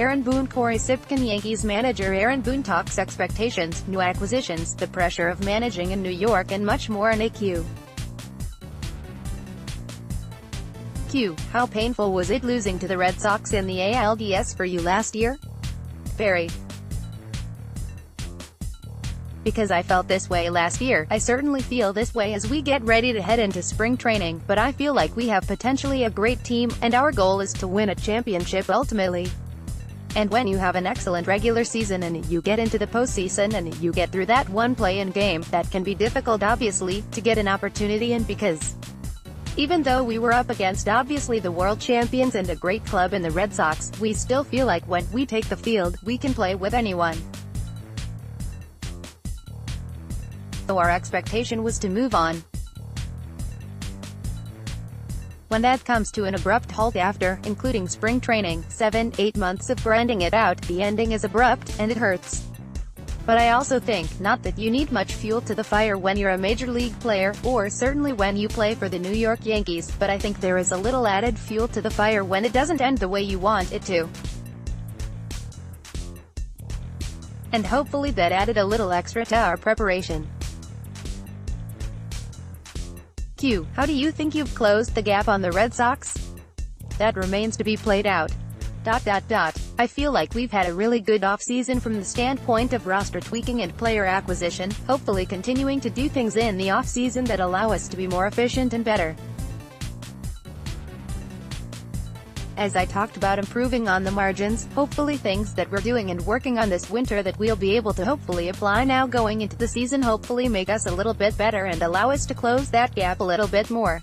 Aaron Boone Corey Sipkin Yankees manager Aaron Boone talks expectations, new acquisitions, the pressure of managing in New York and much more in a Q. How painful was it losing to the Red Sox in the ALDS for you last year? Very. Because I felt this way last year, I certainly feel this way as we get ready to head into spring training, but I feel like we have potentially a great team, and our goal is to win a championship ultimately. And when you have an excellent regular season and you get into the postseason and you get through that one play-in game, that can be difficult obviously, to get an opportunity in because even though we were up against obviously the world champions and a great club in the Red Sox, we still feel like when we take the field, we can play with anyone. So our expectation was to move on. When that comes to an abrupt halt after, including spring training, 7-8 months of grinding it out, the ending is abrupt, and it hurts. But I also think, not that you need much fuel to the fire when you're a major league player, or certainly when you play for the New York Yankees, but I think there is a little added fuel to the fire when it doesn't end the way you want it to. And hopefully that added a little extra to our preparation. How do you think you've closed the gap on the Red Sox? That remains to be played out. I feel like we've had a really good offseason from the standpoint of roster tweaking and player acquisition, hopefully continuing to do things in the offseason that allow us to be more efficient and better. As I talked about improving on the margins, hopefully things that we're doing and working on this winter that we'll be able to hopefully apply now going into the season hopefully make us a little bit better and allow us to close that gap a little bit more.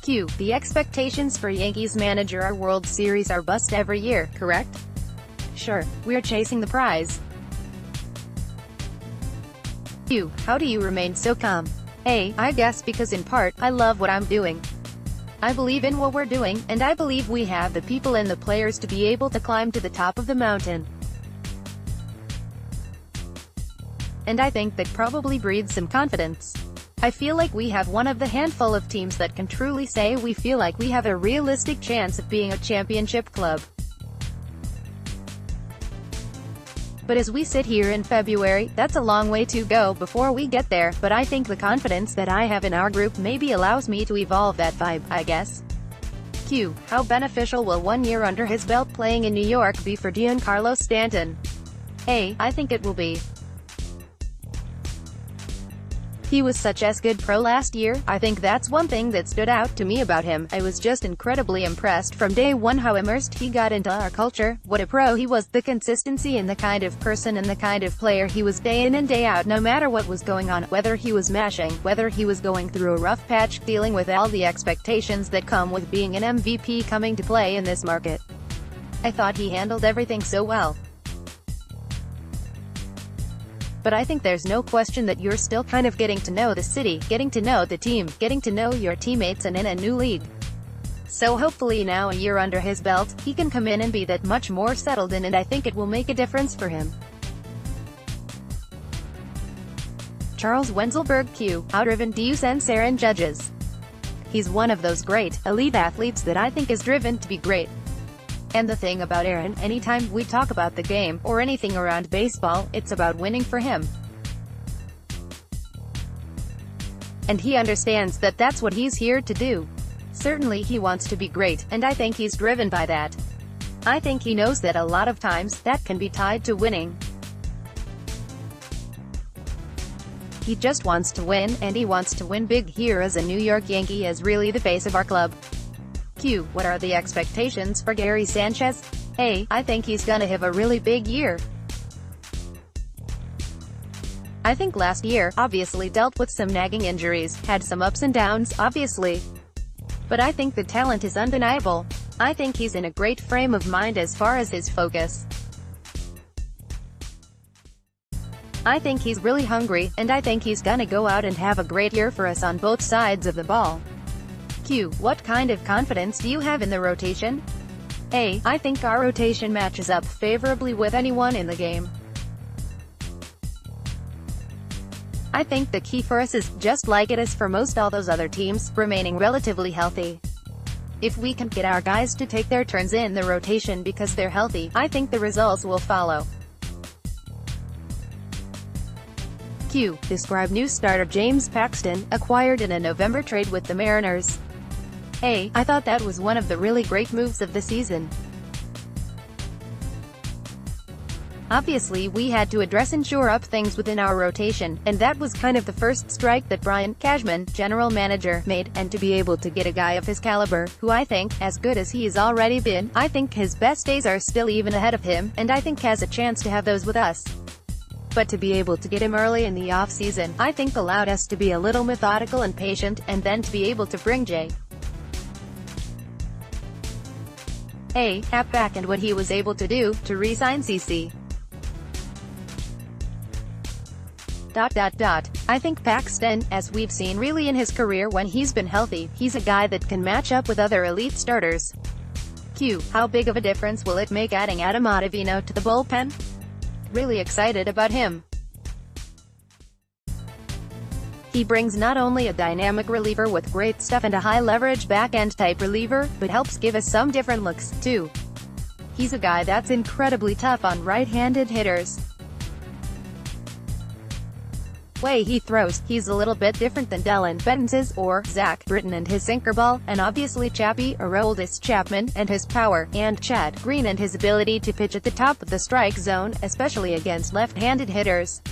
The expectations for Yankees manager are World Series are bust every year, correct? Sure, we're chasing the prize. How do you remain so calm? I guess because in part, I love what I'm doing. I believe in what we're doing, and I believe we have the people and the players to be able to climb to the top of the mountain. And I think that probably breeds some confidence. I feel like we have one of the handful of teams that can truly say we feel like we have a realistic chance of being a championship club. But as we sit here in February, that's a long way to go before we get there, but I think the confidence that I have in our group maybe allows me to evolve that vibe, I guess. How beneficial will 1 year under his belt playing in New York be for Giancarlo Stanton? I think it will be. He was such a good pro last year. I think that's one thing that stood out to me about him. I was just incredibly impressed from day one how immersed he got into our culture, what a pro he was, the consistency and the kind of person and the kind of player he was day in and day out no matter what was going on, whether he was mashing, whether he was going through a rough patch, dealing with all the expectations that come with being an MVP coming to play in this market. I thought he handled everything so well. But I think there's no question that you're still kind of getting to know the city, getting to know the team, getting to know your teammates and in a new league. So hopefully now a year under his belt, he can come in and be that much more settled in and I think it will make a difference for him. Charles Wenzelberg How driven do you sense Aaron Judge's? He's one of those great, elite athletes that I think is driven to be great. And the thing about Aaron, anytime we talk about the game, or anything around baseball, it's about winning for him. And he understands that that's what he's here to do. Certainly he wants to be great, and I think he's driven by that. I think he knows that a lot of times, that can be tied to winning. He just wants to win, and he wants to win big here as a New York Yankee as really the face of our club. What are the expectations for Gary Sanchez? I think he's gonna have a really big year. I think last year, obviously dealt with some nagging injuries, had some ups and downs, obviously. But I think the talent is undeniable. I think he's in a great frame of mind as far as his focus. I think he's really hungry, and I think he's gonna go out and have a great year for us on both sides of the ball. What kind of confidence do you have in the rotation? I think our rotation matches up favorably with anyone in the game. I think the key for us is, just like it is for most all those other teams, remaining relatively healthy. If we can get our guys to take their turns in the rotation because they're healthy, I think the results will follow. Q. Describe new starter James Paxton, acquired in a November trade with the Mariners. A. I thought that was one of the really great moves of the season. Obviously we had to address and shore up things within our rotation, and that was kind of the first strike that Brian Cashman, general manager, made, and to be able to get a guy of his caliber, who I think, as good as he's already been, I think his best days are still even ahead of him, and I think has a chance to have those with us. But to be able to get him early in the off-season, I think allowed us to be a little methodical and patient, and then to be able to bring Happ back and what he was able to do, to re-sign CC. I think Paxton, as we've seen really in his career when he's been healthy, he's a guy that can match up with other elite starters. Q. How big of a difference will it make adding Adam Ottavino to the bullpen? Really excited about him. He brings not only a dynamic reliever with great stuff and a high-leverage back-end type reliever, but helps give us some different looks, too. He's a guy that's incredibly tough on right-handed hitters. Way he throws, he's a little bit different than Dylan Betances, or Zach Britton and his sinker ball, and obviously Chappie, Aroldis Chapman, and his power, and Chad Green and his ability to pitch at the top of the strike zone, especially against left-handed hitters.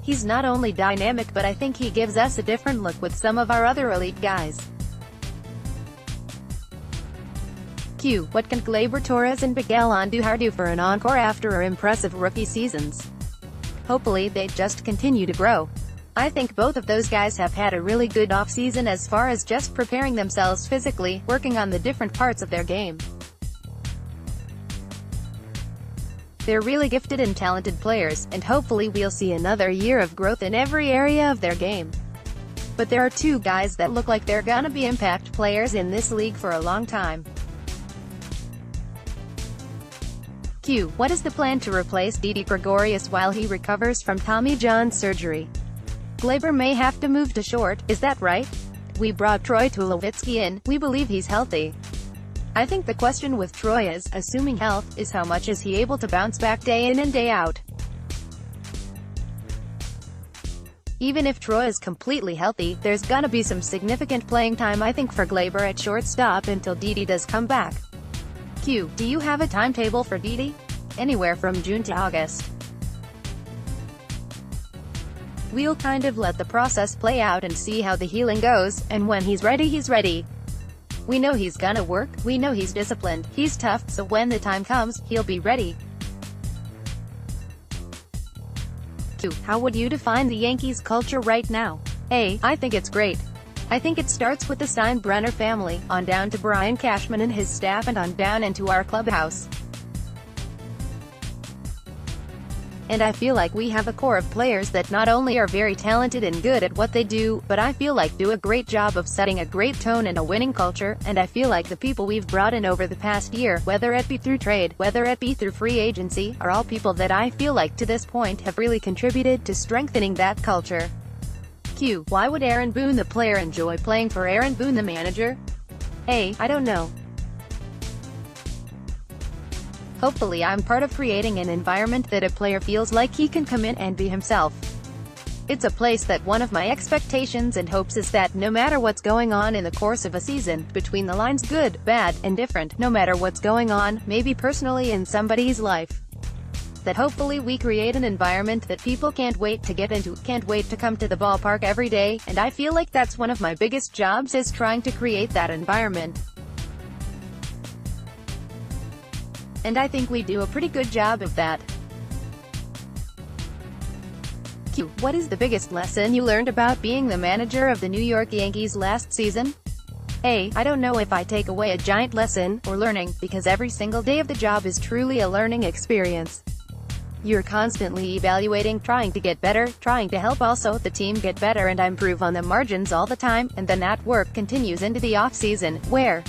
He's not only dynamic but I think he gives us a different look with some of our other elite guys. Q. What can Gleyber Torres and Miguel Andujar do for an encore after our impressive rookie seasons? Hopefully they just continue to grow. I think both of those guys have had a really good off-season as far as just preparing themselves physically, working on the different parts of their game. They're really gifted and talented players, and hopefully we'll see another year of growth in every area of their game. But there are two guys that look like they're gonna be impact players in this league for a long time. Q. What is the plan to replace Didi Gregorius while he recovers from Tommy John surgery? Gleyber may have to move to short, is that right? We brought Troy Tulowitzki in, we believe he's healthy. I think the question with Troy is, assuming health, is how much is he able to bounce back day in and day out? Even if Troy is completely healthy, there's gonna be some significant playing time I think for Gleyber at shortstop until Didi does come back. Q. Do you have a timetable for Didi? Anywhere from June to August. We'll kind of let the process play out and see how the healing goes, and when he's ready, he's ready. We know he's gonna work, we know he's disciplined, he's tough, so when the time comes, he'll be ready. Q. How would you define the Yankees culture right now? A. I think it's great. I think it starts with the Steinbrenner family, on down to Brian Cashman and his staff and on down into our clubhouse. And I feel like we have a core of players that not only are very talented and good at what they do, but I feel like do a great job of setting a great tone and a winning culture, and I feel like the people we've brought in over the past year, whether it be through trade, whether it be through free agency, are all people that I feel like to this point have really contributed to strengthening that culture. Q. Why would Aaron Boone the player enjoy playing for Aaron Boone the manager? A. I don't know. Hopefully I'm part of creating an environment that a player feels like he can come in and be himself. It's a place that one of my expectations and hopes is that no matter what's going on in the course of a season, between the lines good, bad, and different, no matter what's going on, maybe personally in somebody's life, that hopefully we create an environment that people can't wait to get into, can't wait to come to the ballpark every day, and I feel like that's one of my biggest jobs is trying to create that environment. And I think we do a pretty good job of that. Q. What is the biggest lesson you learned about being the manager of the New York Yankees last season? A. I don't know if I take away a giant lesson, or learning, because every single day of the job is truly a learning experience. You're constantly evaluating, trying to get better, trying to help also the team get better and improve on the margins all the time, and then that work continues into the off-season, where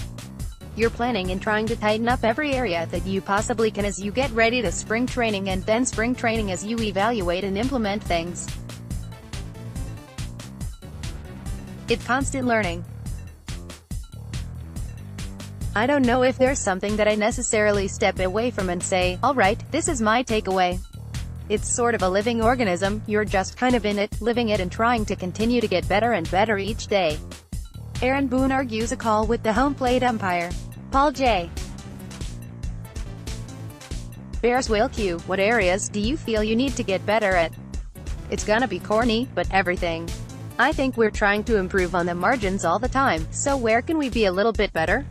you're planning and trying to tighten up every area that you possibly can as you get ready to spring training, and then spring training as you evaluate and implement things. It's constant learning. I don't know if there's something that I necessarily step away from and say, alright, this is my takeaway. It's sort of a living organism, you're just kind of in it, living it and trying to continue to get better and better each day. Aaron Boone argues a call with the home plate umpire. Paul J. Bears Whale Q. What areas do you feel you need to get better at? It's gonna be corny, but everything. I think we're trying to improve on the margins all the time, so where can we be a little bit better?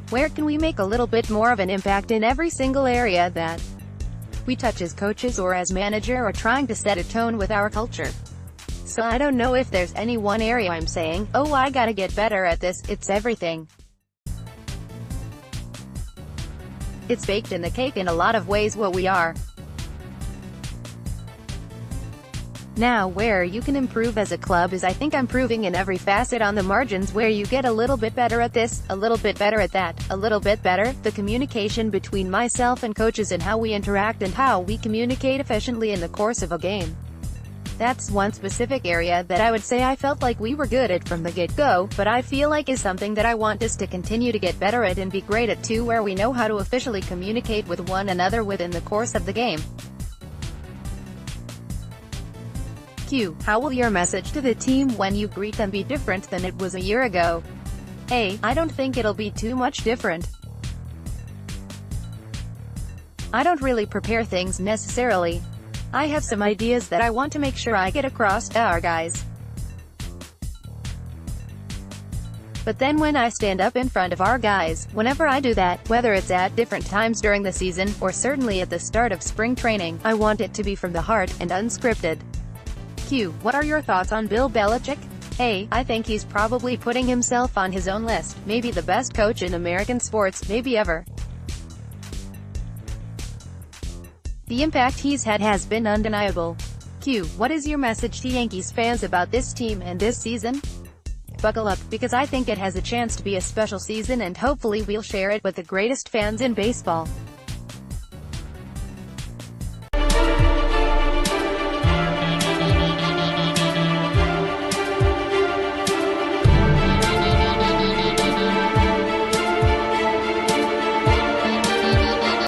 Where can we make a little bit more of an impact in every single area that we touch as coaches or as manager, or trying to set a tone with our culture? So I don't know if there's any one area I'm saying, oh I gotta get better at this, it's everything. It's baked in the cake in a lot of ways what we are. Now where you can improve as a club is I think improving in every facet on the margins, where you get a little bit better at this, a little bit better at that, a little bit better, the communication between myself and coaches and how we interact and how we communicate efficiently in the course of a game. That's one specific area that I would say I felt like we were good at from the get-go, but I feel like is something that I want us to continue to get better at and be great at too, where we know how to officially communicate with one another within the course of the game. Q. How will your message to the team when you greet them be different than it was a year ago? A. I don't think it'll be too much different. I don't really prepare things necessarily. I have some ideas that I want to make sure I get across to our guys. But then when I stand up in front of our guys, whenever I do that, whether it's at different times during the season, or certainly at the start of spring training, I want it to be from the heart, and unscripted. Q. What are your thoughts on Bill Belichick? A. I think he's probably putting himself on his own list, maybe the best coach in American sports, maybe ever. The impact he's had has been undeniable. Q. What is your message to Yankees fans about this team and this season? Buckle up, because I think it has a chance to be a special season, and hopefully we'll share it with the greatest fans in baseball.